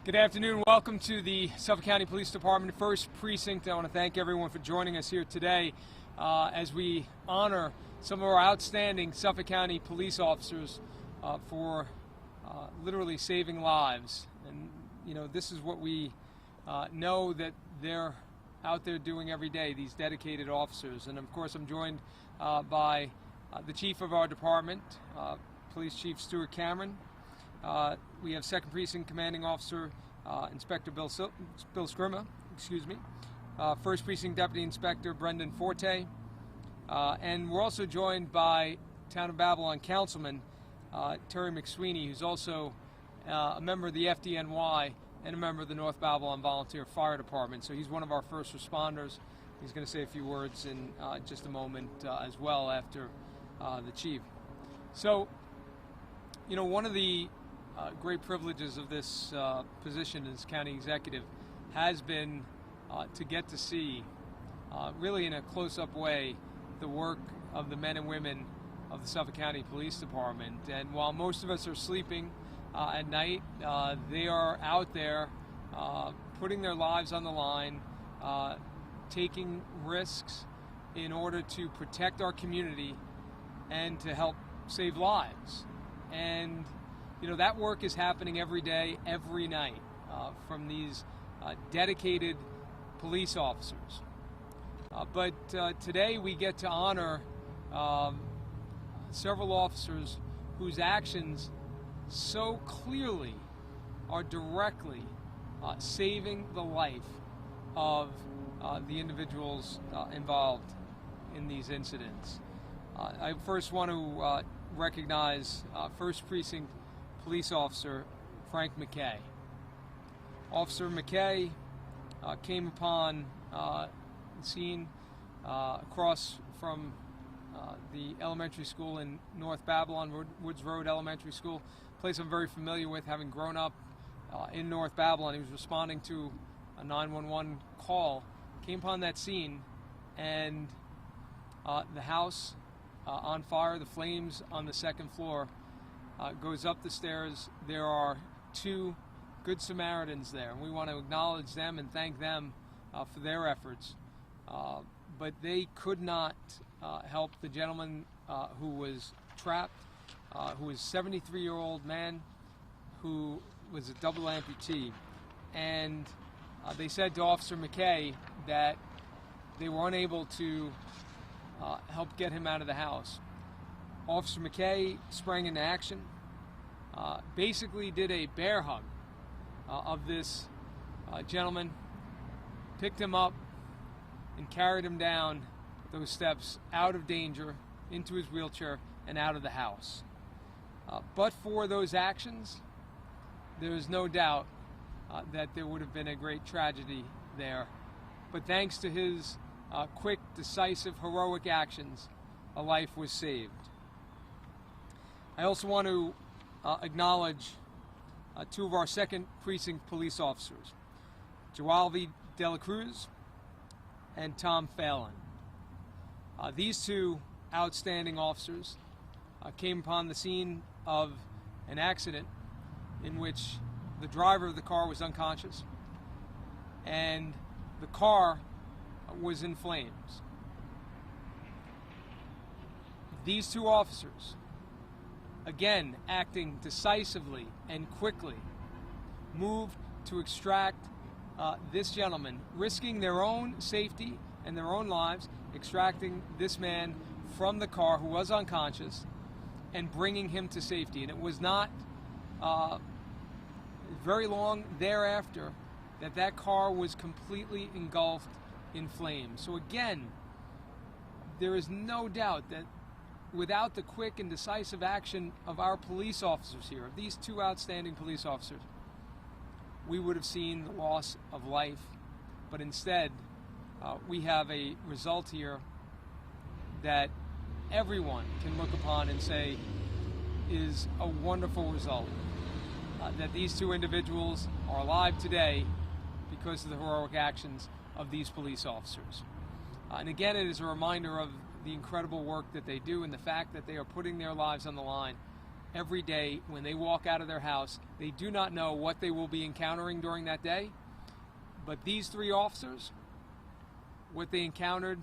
Good afternoon. Welcome to the Suffolk County Police Department, 1st Precinct. I want to thank everyone for joining us here today as we honor some of our outstanding Suffolk County police officers for literally saving lives. And, you know, this is what we know that they're out there doing every day, these dedicated officers. And, of course, I'm joined by the chief of our department, Police Chief Stuart Cameron. We have 2nd Precinct Commanding Officer Inspector Bill Scrima, 1st Precinct Deputy Inspector Brendan Forte, and we're also joined by Town of Bellone Councilman Terry McSweeney, who's also a member of the FDNY and a member of the North Babylon Volunteer Fire Department. So he's one of our first responders. He's going to say a few words in just a moment as well after the chief. So, you know, one of the great privileges of this position as county executive has been to get to see, really in a close-up way, the work of the men and women of the Suffolk County Police Department. And while most of us are sleeping at night, they are out there putting their lives on the line, taking risks in order to protect our community and to help save lives. And you know, that work is happening every day, every night, from these dedicated police officers. But today we get to honor several officers whose actions so clearly are directly saving the life of the individuals involved in these incidents. I first want to recognize 1st Precinct Police Officer Frank McKay. Officer McKay came upon the scene across from the elementary school in North Babylon, Woods Road Elementary School, a place I'm very familiar with, having grown up in North Babylon. He was responding to a 911 call, came upon that scene, and the house on fire, the flames on the 2nd floor. Goes up the stairs. There are 2 Good Samaritans there, and we want to acknowledge them and thank them for their efforts. But they could not help the gentleman who was trapped, who was a 73-year-old man who was a double amputee. And they said to Officer McKay that they were unable to help get him out of the house. Officer McKay sprang into action, basically did a bear hug of this gentleman, picked him up, and carried him down those steps out of danger, into his wheelchair, and out of the house. But for those actions, there is no doubt that there would have been a great tragedy there. But thanks to his quick, decisive, heroic actions, a life was saved. I also want to acknowledge 2 of our 2nd Precinct police officers, Joalvi De La Cruz and Tom Phelan. These 2 outstanding officers came upon the scene of an accident in which the driver of the car was unconscious and the car was in flames. These 2 officers, again acting decisively and quickly, moved to extract this gentleman, risking their own safety and their own lives, extracting this man from the car who was unconscious and bringing him to safety. And it was not very long thereafter that car was completely engulfed in flames. So again, there is no doubt that without the quick and decisive action of our police officers here, of these 2 outstanding police officers, we would have seen the loss of life. But instead, we have a result here that everyone can look upon and say is a wonderful result. That these 2 individuals are alive today because of the heroic actions of these police officers. And again, it is a reminder of the incredible work that they do and the fact that they are putting their lives on the line every day when they walk out of their house. They do not know what they will be encountering during that day. But these 3 officers, what they encountered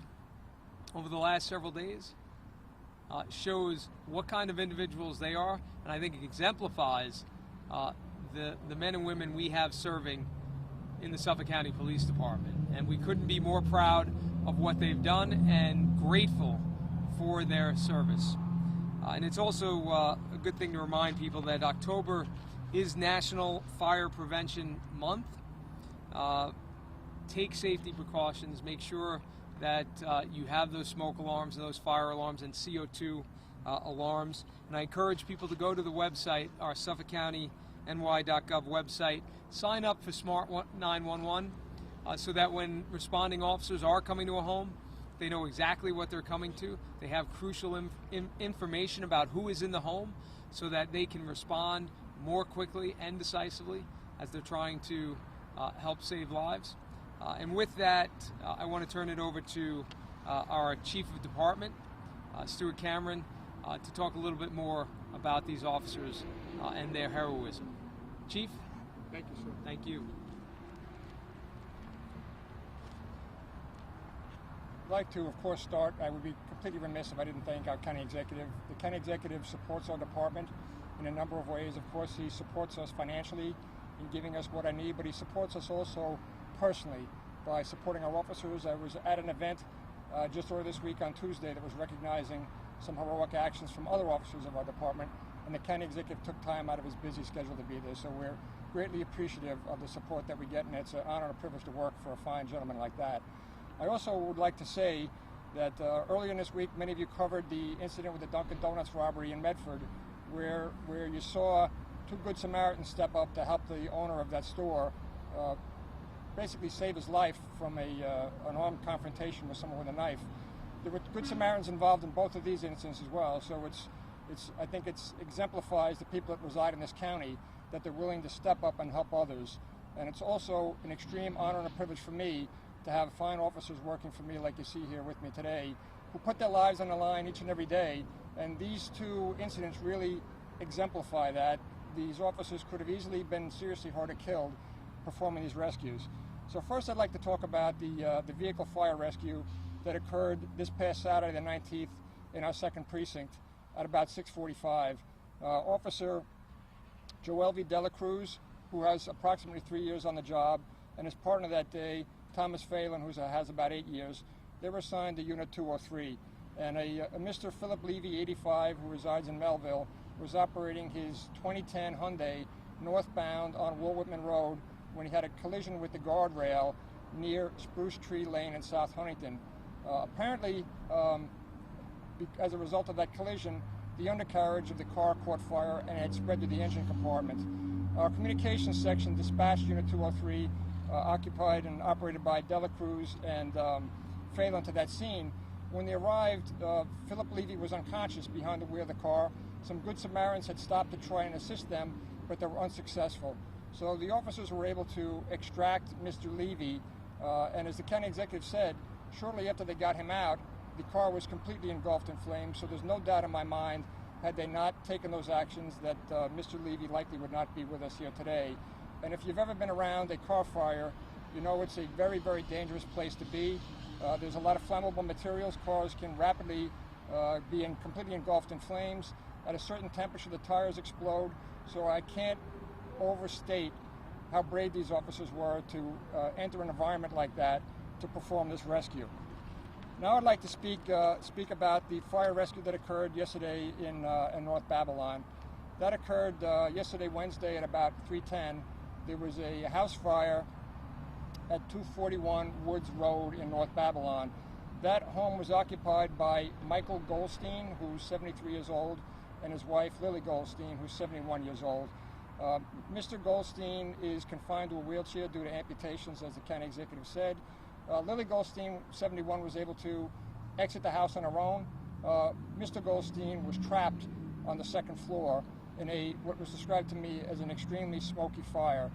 over the last several days, shows what kind of individuals they are, and I think it exemplifies the men and women we have serving in the Suffolk County Police Department. And we couldn't be more proud of what they've done and grateful for their service. And it's also a good thing to remind people that October is National Fire Prevention Month. Take safety precautions, make sure that you have those smoke alarms and those fire alarms and CO2 alarms. And I encourage people to go to the website, our Suffolk County NY.gov website, sign up for Smart 911 so that when responding officers are coming to a home, they know exactly what they're coming to. They have crucial information about who is in the home so that they can respond more quickly and decisively as they're trying to help save lives. And with that, I want to turn it over to our Chief of Department, Stuart Cameron, to talk a little bit more about these officers and their heroism. Chief? Thank you, sir. Thank you. I'd like to, of course, start. I would be completely remiss if I didn't thank our county executive. The county executive supports our department in a number of ways. Of course, he supports us financially in giving us what I need, but he supports us also personally by supporting our officers. I was at an event just earlier this week on Tuesday that was recognizing some heroic actions from other officers of our department, and the county executive took time out of his busy schedule to be there. So we're greatly appreciative of the support that we get, and it's an honor and a privilege to work for a fine gentleman like that. I also would like to say that earlier in this week, many of you covered the incident with the Dunkin' Donuts robbery in Medford, where you saw 2 Good Samaritans step up to help the owner of that store basically save his life from an armed confrontation with someone with a knife. There were Good Samaritans involved in both of these incidents as well, so I think it exemplifies the people that reside in this county, that they're willing to step up and help others. And it's also an extreme honor and a privilege for me to have fine officers working for me like you see here with me today, who put their lives on the line each and every day. And these 2 incidents really exemplify that. These officers could have easily been seriously hurt or killed performing these rescues. So first I'd like to talk about the vehicle fire rescue that occurred this past Saturday the 19th in our 2nd precinct at about 6:45. Officer Joel V. Dela Cruz, who has approximately 3 years on the job, and his partner that day, Thomas Phelan, who has about 8 years, they were assigned to Unit 203. And a Mr. Philip Levy, 85, who resides in Melville, was operating his 2010 Hyundai northbound on Will Whitman Road when he had a collision with the guardrail near Spruce Tree Lane in South Huntington. Apparently, as a result of that collision, the undercarriage of the car caught fire and had spread to the engine compartment. Our communications section dispatched Unit 203, occupied and operated by Dela Cruz and Phelan, to that scene. When they arrived, Philip Levy was unconscious behind the wheel of the car. Some Good Samaritans had stopped to try and assist them, but they were unsuccessful. So the officers were able to extract Mr. Levy, and as the county executive said, shortly after they got him out, the car was completely engulfed in flames. So there's no doubt in my mind, had they not taken those actions, that Mr. Levy likely would not be with us here today. And if you've ever been around a car fire, you know it's a very, very dangerous place to be. There's a lot of flammable materials. Cars can rapidly be completely engulfed in flames. At a certain temperature, the tires explode. So I can't overstate how brave these officers were to enter an environment like that to perform this rescue. Now I'd like to speak about the fire rescue that occurred yesterday in North Babylon. That occurred yesterday, Wednesday, at about 3:10. There was a house fire at 241 Woods Road in North Babylon. That home was occupied by Michael Goldstein, who's 73 years old, and his wife, Lily Goldstein, who's 71 years old. Mr. Goldstein is confined to a wheelchair due to amputations, as the county executive said. Lily Goldstein, 71, was able to exit the house on her own. Mr. Goldstein was trapped on the 2nd floor in what was described to me as an extremely smoky fire.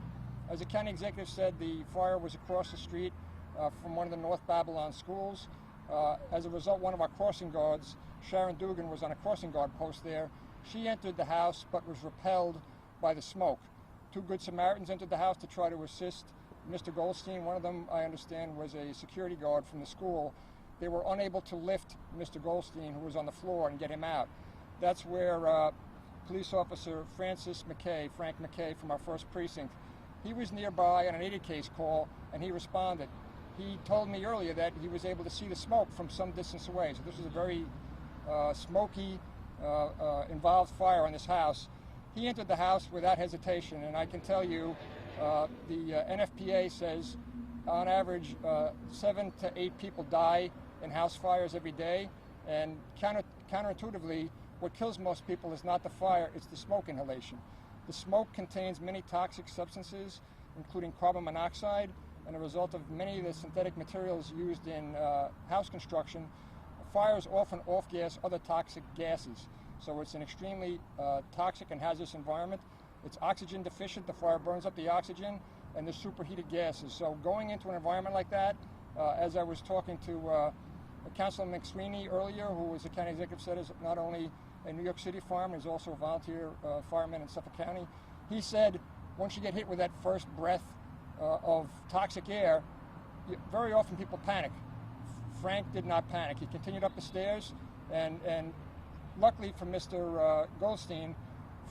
As the county executive said, the fire was across the street from one of the North Babylon schools. As a result, one of our crossing guards, Sharon Dugan, was on a crossing guard post there. She entered the house but was repelled by the smoke. Two Good Samaritans entered the house to try to assist Mr. Goldstein. One of them, I understand, was a security guard from the school. They were unable to lift Mr. Goldstein, who was on the floor, and get him out. That's where police officer Frank McKay from our 1st precinct, he was nearby on an 80 case call, and he responded. He told me earlier that he was able to see the smoke from some distance away. So this was a very smoky, involved fire on this house. He entered the house without hesitation, and I can tell you the NFPA says on average 7 to 8 people die in house fires every day, and counterintuitively, what kills most people is not the fire, it's the smoke inhalation. The smoke contains many toxic substances, including carbon monoxide, and a result of many of the synthetic materials used in house construction, fires often off-gas other toxic gases. So it's an extremely toxic and hazardous environment. It's oxygen deficient, the fire burns up the oxygen, and there's superheated gases. So going into an environment like that, as I was talking to Councilman McSweeney earlier, who was the county executive, said is not only a New York City fireman, he's also a volunteer fireman in Suffolk County. He said once you get hit with that first breath of toxic air, very often people panic. Frank did not panic. He continued up the stairs, and luckily for Mr. Goldstein,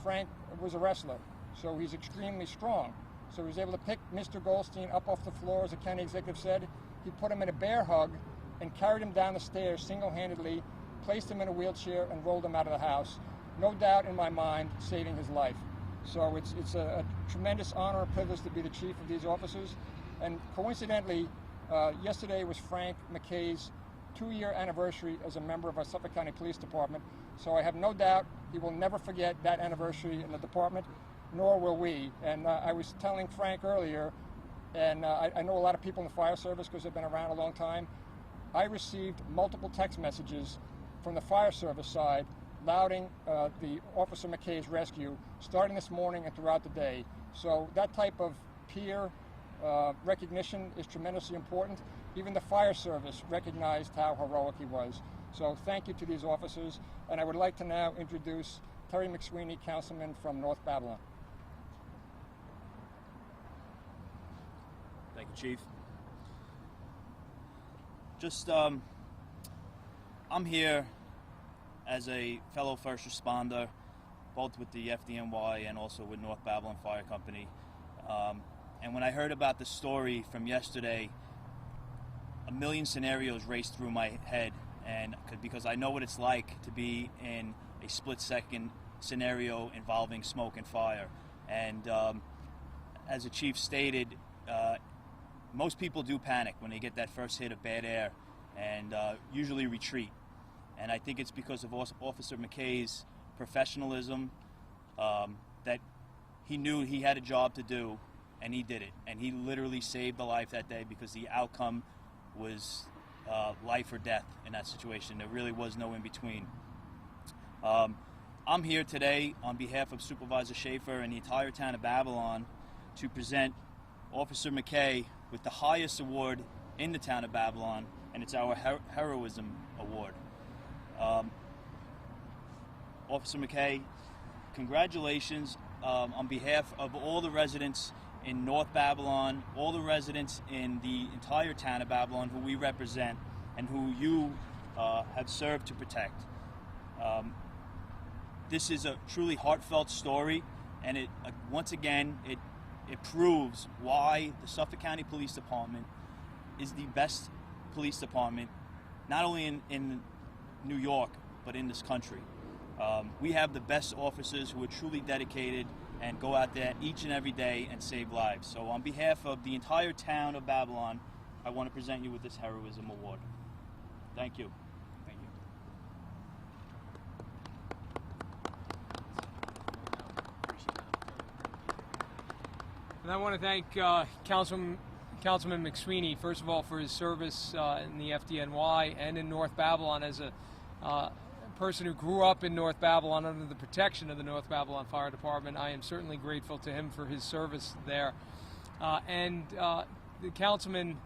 Frank was a wrestler, so he's extremely strong. So he was able to pick Mr. Goldstein up off the floor, as the county executive said. He put him in a bear hug and carried him down the stairs single-handedly, placed him in a wheelchair, and rolled him out of the house. No doubt in my mind, saving his life. So it's a tremendous honor and privilege to be the chief of these officers. And coincidentally, yesterday was Frank McKay's 2-year anniversary as a member of our Suffolk County Police Department. So I have no doubt he will never forget that anniversary in the department, nor will we. And I was telling Frank earlier, and I know a lot of people in the fire service because they've been around a long time. I received multiple text messages from the fire service side lauding the Officer McKay's rescue, starting this morning and throughout the day. So that type of peer recognition is tremendously important. Even the fire service recognized how heroic he was. So thank you to these officers, and I would like to now introduce Terry McSweeney, Councilman from North Babylon. Thank you, Chief. Just, I'm here as a fellow first responder, both with the FDNY and also with North Babylon Fire Company. And when I heard about the story from yesterday, a million scenarios raced through my head, and because I know what it's like to be in a split-second scenario involving smoke and fire. And as the chief stated, most people do panic when they get that first hit of bad air, and usually retreat. And I think it's because of Officer McKay's professionalism, that he knew he had a job to do, and he did it. And he literally saved the life that day, because the outcome was life or death in that situation. There really was no in between. I'm here today on behalf of Supervisor Schaefer and the entire town of Babylon to present Officer McKay with the highest award in the town of Babylon, and it's our Heroism Award. Officer McKay, congratulations on behalf of all the residents in North Babylon, all the residents in the entire town of Babylon who we represent and who you have served to protect. This is a truly heartfelt story, and it once again it proves why the Suffolk County Police Department is the best police department, not only in New York, but in this country. We have the best officers who are truly dedicated and go out there each and every day and save lives. So on behalf of the entire town of Babylon, I want to present you with this Heroism Award. Thank you. Thank you. And I want to thank Councilman McSweeney, first of all, for his service in the FDNY and in North Babylon as a person who grew up in North Babylon under the protection of the North Babylon Fire Department. I am certainly grateful to him for his service there. And the councilman,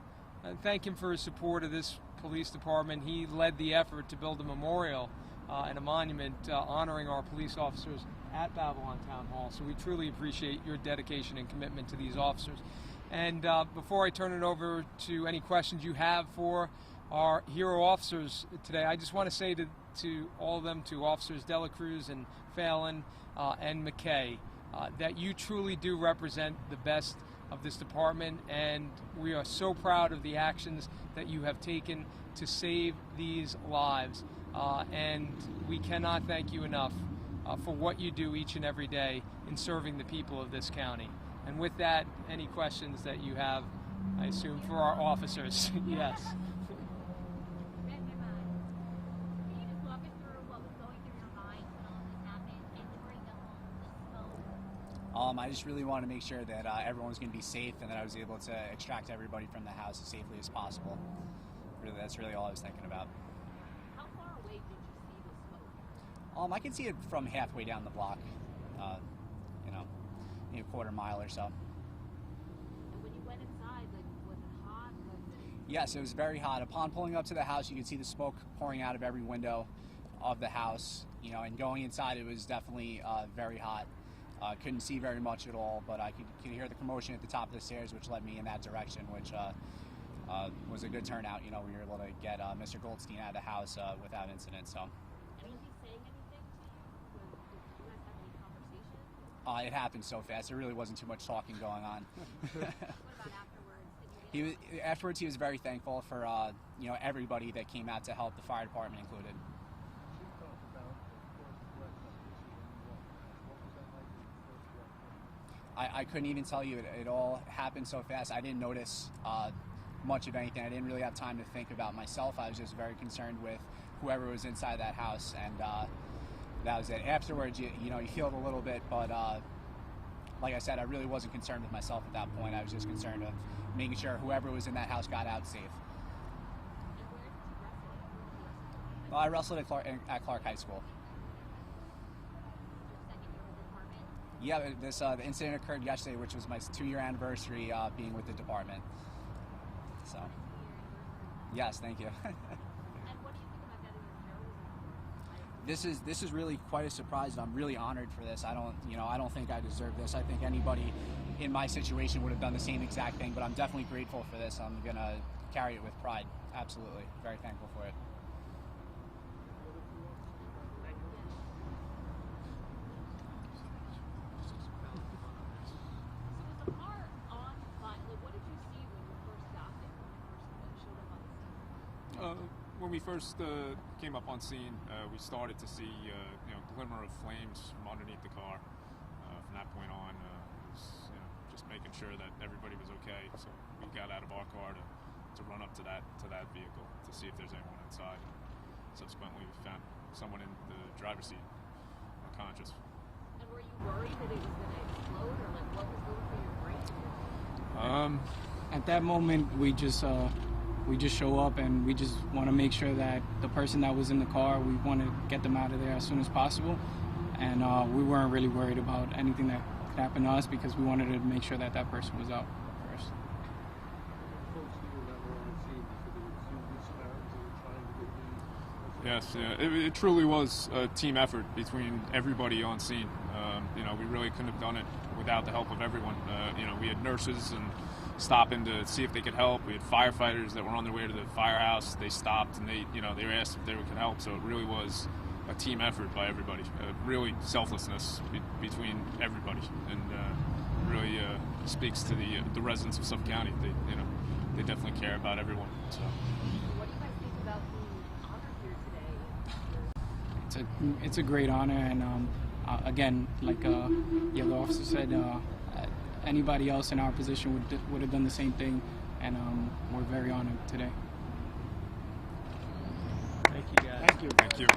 thank him for his support of this police department. He led the effort to build a memorial and a monument honoring our police officers at Babylon Town Hall. So we truly appreciate your dedication and commitment to these officers. And before I turn it over to any questions you have for our hero officers today, I just want to say to all of them, to Officers Dela Cruz and Phelan and McKay, that you truly do represent the best of this department, and we are so proud of the actions that you have taken to save these lives. And we cannot thank you enough for what you do each and every day in serving the people of this county. And with that, any questions that you have, I assume, for our officers? Yes. I just really want to make sure that everyone's going to be safe and that I was able to extract everybody from the house as safely as possible. Really, that's really all I was thinking about. How far away did you see the smoke? I can see it from halfway down the block, maybe a quarter mile or so. And when you went inside, was it hot? Yes, it was very hot. Upon pulling up to the house, you could see the smoke pouring out of every window of the house. And going inside, it was definitely very hot. Couldn't see very much at all, but I could hear the commotion at the top of the stairs, which led me in that direction, which was a good turnout. We were able to get Mr. Goldstein out of the house without incident. So. And was he saying anything to you? Did you guys have any conversation? It happened so fast. There really wasn't too much talking going on. What about afterwards? Afterwards, he was very thankful for everybody that came out to help, the fire department included. I couldn't even tell you. It all happened so fast. I didn't notice much of anything. I didn't really have time to think about myself. I was just very concerned with whoever was inside that house, and that was it. Afterwards, you feel it a little bit, but like I said, I really wasn't concerned with myself at that point. I was just concerned of making sure whoever was in that house got out safe. And where did you wrestle? Well, I wrestled at Clark High School. Yeah, the incident occurred yesterday, which was my 2-year anniversary being with the department. So, yes, thank you. And what do you think about getting your terrorism? This is really quite a surprise, and I'm really honored for this. I don't think I deserve this. I think anybody in my situation would have done the same exact thing, but I'm definitely grateful for this. I'm gonna carry it with pride. Absolutely, very thankful for it. When we first came up on scene, we started to see glimmer of flames from underneath the car. From that point on, it was just making sure that everybody was okay. So we got out of our car to run up to that vehicle to see if there's anyone inside. And subsequently, we found someone in the driver's seat, unconscious. And were you worried that it was going to explode, or what was going through your brain? At that moment, we just show up and we just want to make sure that the person that was in the car, we want to get them out of there as soon as possible. And we weren't really worried about anything that could happen to us because we wanted to make sure that that person was out first. Yes, it truly was a team effort between everybody on scene. We really couldn't have done it without the help of everyone. We had nurses and stopping to see if they could help. We had firefighters that were on their way to the firehouse. They stopped and they asked if they could help. So it really was a team effort by everybody. Really selflessness between everybody, and really speaks to the residents of Suffolk County. They definitely care about everyone. So. What do you guys think about being honored here today? It's a great honor, and again, like the other officer said, anybody else in our position would have done the same thing, and we're very honored today. Thank you, guys. Thank you. Thank you.